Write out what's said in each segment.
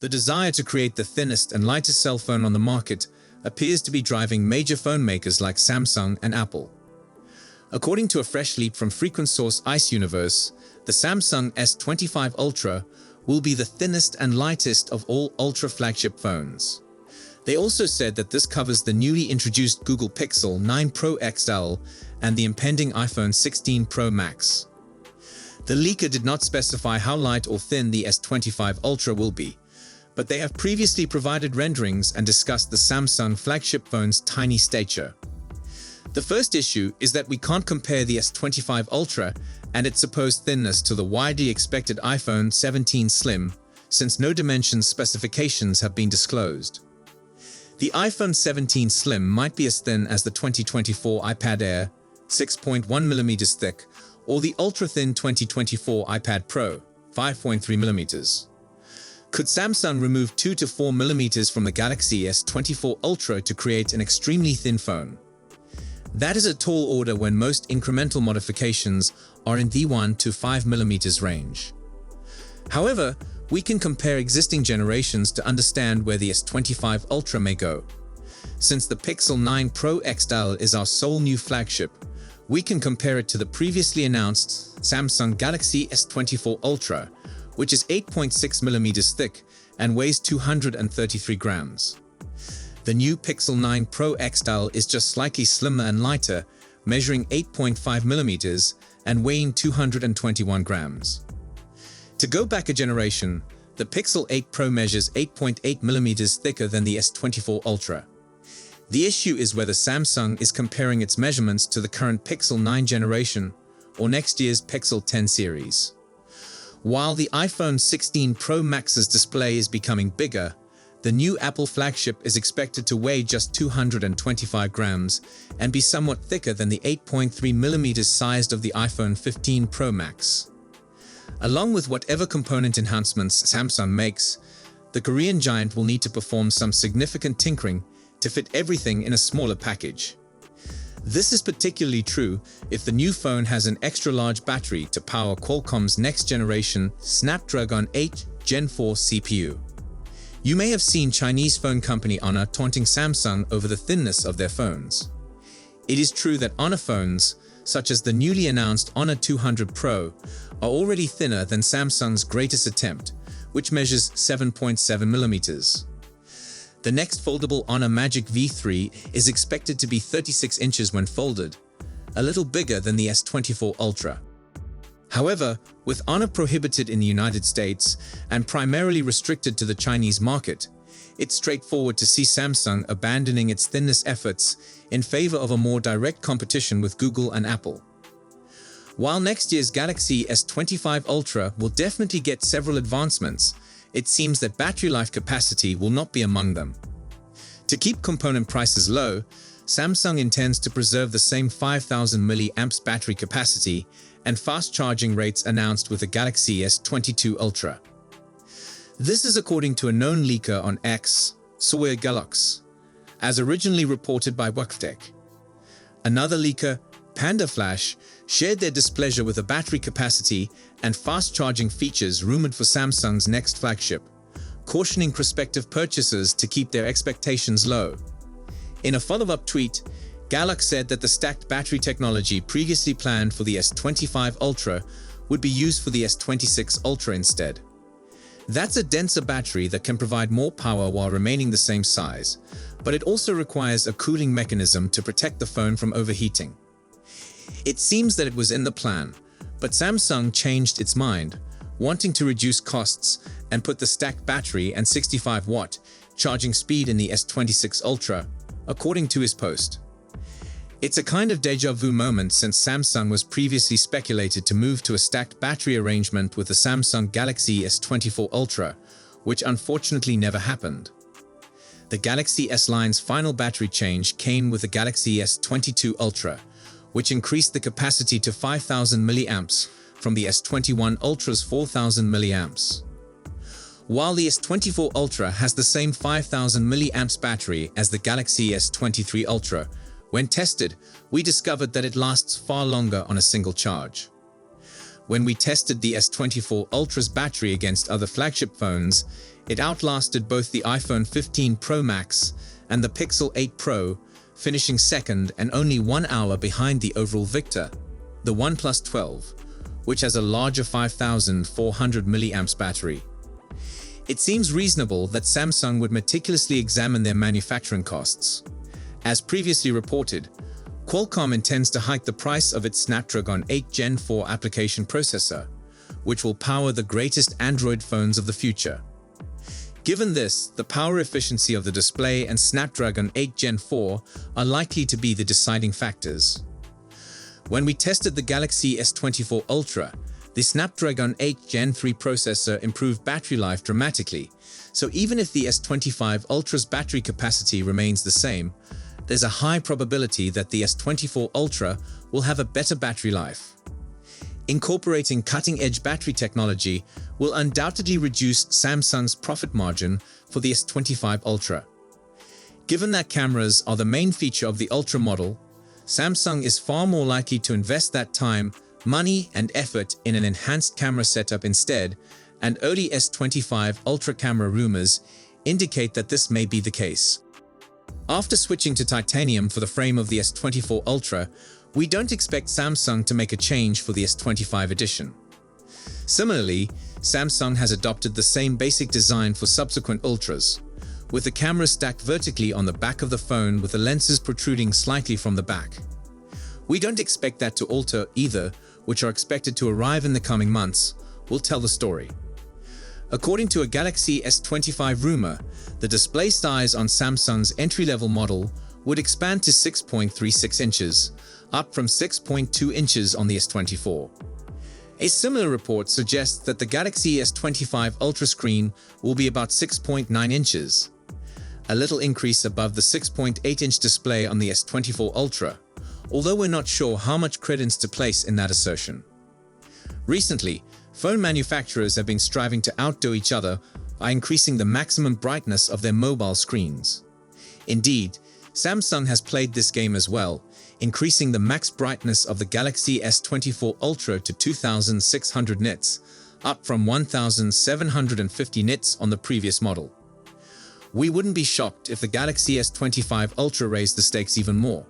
The desire to create the thinnest and lightest cell phone on the market appears to be driving major phone makers like Samsung and Apple. According to a fresh leak from frequent source Ice Universe, the Samsung S25 Ultra will be the thinnest and lightest of all Ultra flagship phones. They also said that this covers the newly introduced Google Pixel 9 Pro XL and the impending iPhone 16 Pro Max. The leaker did not specify how light or thin the S25 Ultra will be, but they have previously provided renderings and discussed the Samsung flagship phone's tiny stature. The first issue is that we can't compare the S25 Ultra and its supposed thinness to the widely expected iPhone 17 Slim, since no dimensions specifications have been disclosed. The iPhone 17 Slim might be as thin as the 2024 iPad Air, 6.1mm thick, or the ultra-thin 2024 iPad Pro, 5.3mm. Could Samsung remove 2 to 4mm from the Galaxy S24 Ultra to create an extremely thin phone? That is a tall order when most incremental modifications are in the 1 to 5mm range. However, we can compare existing generations to understand where the S25 Ultra may go. Since the Pixel 9 Pro XL is our sole new flagship, we can compare it to the previously announced Samsung Galaxy S24 Ultra, which is 8.6mm thick and weighs 233 grams. The new Pixel 9 Pro XL is just slightly slimmer and lighter, measuring 8.5mm and weighing 221 grams. To go back a generation, the Pixel 8 Pro measures 8.8mm thicker than the S24 Ultra. The issue is whether Samsung is comparing its measurements to the current Pixel 9 generation or next year's Pixel 10 series. While the iPhone 16 Pro Max's display is becoming bigger, the new Apple flagship is expected to weigh just 225 grams and be somewhat thicker than the 8.3mm sized of the iPhone 15 Pro Max. Along with whatever component enhancements Samsung makes, the Korean giant will need to perform some significant tinkering to fit everything in a smaller package. This is particularly true if the new phone has an extra-large battery to power Qualcomm's next-generation Snapdragon 8 Gen 4 CPU. You may have seen Chinese phone company Honor taunting Samsung over the thinness of their phones. It is true that Honor phones, such as the newly announced Honor 200 Pro, are already thinner than Samsung's greatest attempt, which measures 7.7mm. The next foldable Honor Magic V3 is expected to be 36 inches when folded, a little bigger than the S24 Ultra. However, with Honor prohibited in the United States and primarily restricted to the Chinese market, it's straightforward to see Samsung abandoning its thinness efforts in favor of a more direct competition with Google and Apple. While next year's Galaxy S25 Ultra will definitely get several advancements, it seems that battery life capacity will not be among them. To keep component prices low, Samsung intends to preserve the same 5000 mAh battery capacity and fast charging rates announced with the Galaxy S22 Ultra. This is according to a known leaker on X, Samsung Galaxy, as originally reported by Wakftech. Another leaker, PandaFlash, shared their displeasure with the battery capacity and fast charging features rumored for Samsung's next flagship, cautioning prospective purchasers to keep their expectations low. In a follow-up tweet, Galaxy said that the stacked battery technology previously planned for the S25 Ultra would be used for the S26 Ultra instead. That's a denser battery that can provide more power while remaining the same size, but it also requires a cooling mechanism to protect the phone from overheating. It seems that it was in the plan, but Samsung changed its mind, wanting to reduce costs and put the stacked battery and 65-watt charging speed in the S26 Ultra, according to his post. It's a kind of deja vu moment since Samsung was previously speculated to move to a stacked battery arrangement with the Samsung Galaxy S24 Ultra, which unfortunately never happened. The Galaxy S line's final battery change came with the Galaxy S22 Ultra, which increased the capacity to 5000 mAh from the S21 Ultra's 4000 mAh. While the S24 Ultra has the same 5000 mAh battery as the Galaxy S23 Ultra, when tested, we discovered that it lasts far longer on a single charge. When we tested the S24 Ultra's battery against other flagship phones, it outlasted both the iPhone 15 Pro Max and the Pixel 8 Pro, finishing second and only 1 hour behind the overall victor, the OnePlus 12, which has a larger 5,400 mAh battery. It seems reasonable that Samsung would meticulously examine their manufacturing costs. As previously reported, Qualcomm intends to hike the price of its Snapdragon 8 Gen 4 application processor, which will power the greatest Android phones of the future. Given this, the power efficiency of the display and Snapdragon 8 Gen 4 are likely to be the deciding factors. When we tested the Galaxy S24 Ultra, the Snapdragon 8 Gen 3 processor improved battery life dramatically, so even if the S25 Ultra's battery capacity remains the same, there's a high probability that the S24 Ultra will have a better battery life. Incorporating cutting-edge battery technology will undoubtedly reduce Samsung's profit margin for the S25 Ultra. Given that cameras are the main feature of the Ultra model, Samsung is far more likely to invest that time, money, and effort in an enhanced camera setup instead, and early S25 Ultra camera rumors indicate that this may be the case. After switching to titanium for the frame of the S24 Ultra, we don't expect Samsung to make a change for the S25 edition. Similarly, Samsung has adopted the same basic design for subsequent Ultras, with the camera stacked vertically on the back of the phone with the lenses protruding slightly from the back. We don't expect that to alter either, which are expected to arrive in the coming months, will tell the story. According to a Galaxy S25 rumor, the display size on Samsung's entry-level model would expand to 6.36 inches, up from 6.2 inches on the S24. A similar report suggests that the Galaxy S25 Ultra screen will be about 6.9 inches, a little increase above the 6.8-inch display on the S24 Ultra, although we're not sure how much credence to place in that assertion. Recently, phone manufacturers have been striving to outdo each other by increasing the maximum brightness of their mobile screens. Indeed, Samsung has played this game as well, increasing the max brightness of the Galaxy S24 Ultra to 2,600 nits, up from 1,750 nits on the previous model. We wouldn't be shocked if the Galaxy S25 Ultra raised the stakes even more.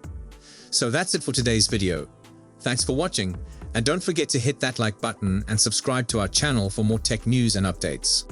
So that's it for today's video. Thanks for watching, and don't forget to hit that like button and subscribe to our channel for more tech news and updates.